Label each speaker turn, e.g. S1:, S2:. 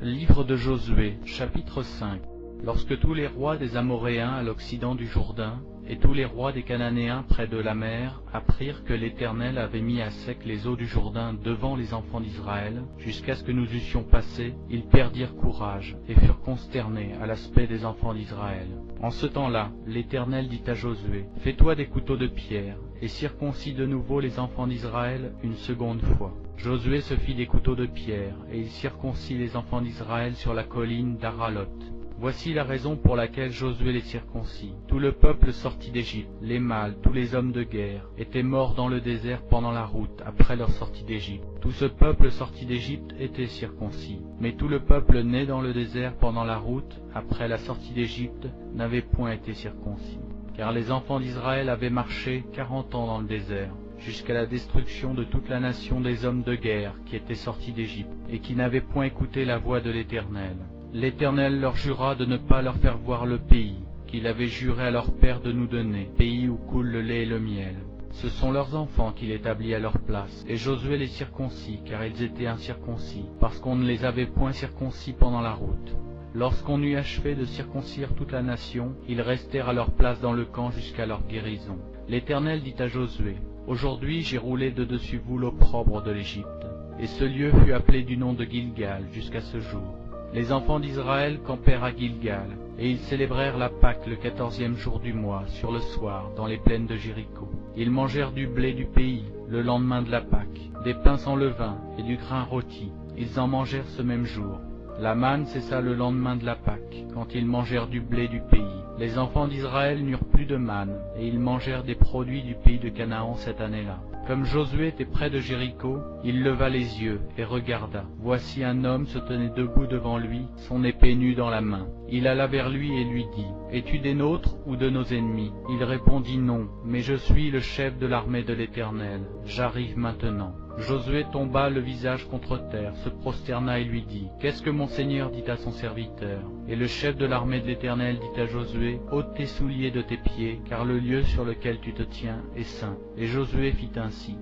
S1: Livre de Josué, chapitre 5. Lorsque tous les rois des Amoréens à l'occident du Jourdain, et tous les rois des Cananéens près de la mer, apprirent que l'Éternel avait mis à sec les eaux du Jourdain devant les enfants d'Israël, jusqu'à ce que nous eussions passé, ils perdirent courage, et furent consternés à l'aspect des enfants d'Israël. En ce temps-là, l'Éternel dit à Josué, « Fais-toi des couteaux de pierre, et circoncis de nouveau les enfants d'Israël une seconde fois. » Josué se fit des couteaux de pierre, et il circoncit les enfants d'Israël sur la colline d'Aralot. Voici la raison pour laquelle Josué les circoncit. Tout le peuple sorti d'Égypte, les mâles, tous les hommes de guerre, étaient morts dans le désert pendant la route après leur sortie d'Égypte. Tout ce peuple sorti d'Égypte était circoncis. Mais tout le peuple né dans le désert pendant la route, après la sortie d'Égypte, n'avait point été circoncis. Car les enfants d'Israël avaient marché 40 ans dans le désert, jusqu'à la destruction de toute la nation des hommes de guerre qui étaient sortis d'Égypte, et qui n'avaient point écouté la voix de l'Éternel. L'Éternel leur jura de ne pas leur faire voir le pays, qu'il avait juré à leur père de nous donner, pays où coule le lait et le miel. Ce sont leurs enfants qu'il établit à leur place, et Josué les circoncit, car ils étaient incirconcis, parce qu'on ne les avait point circoncis pendant la route. Lorsqu'on eut achevé de circoncire toute la nation, ils restèrent à leur place dans le camp jusqu'à leur guérison. L'Éternel dit à Josué, « Aujourd'hui j'ai roulé de dessus vous l'opprobre de l'Égypte. » Et ce lieu fut appelé du nom de Gilgal jusqu'à ce jour. Les enfants d'Israël campèrent à Gilgal, et ils célébrèrent la Pâque le 14e jour du mois, sur le soir, dans les plaines de Jéricho. Ils mangèrent du blé du pays, le lendemain de la Pâque, des pains sans levain et du grain rôti. Ils en mangèrent ce même jour. La manne cessa le lendemain de la Pâque, quand ils mangèrent du blé du pays. Les enfants d'Israël n'eurent plus de manne, et ils mangèrent des produits du pays de Canaan cette année-là. Comme Josué était près de Jéricho, il leva les yeux et regarda. Voici un homme se tenait debout devant lui, son épée nue dans la main. Il alla vers lui et lui dit, « Es-tu des nôtres ou de nos ennemis ?» Il répondit, « Non, mais je suis le chef de l'armée de l'Éternel. J'arrive maintenant. » Josué tomba le visage contre terre, se prosterna et lui dit, « Qu'est-ce que mon Seigneur dit à son serviteur ?» Et le chef de l'armée de l'Éternel dit à Josué, « Ôte tes souliers de tes pieds, car le lieu sur lequel tu te tiens est saint. » Et Josué fit ainsi.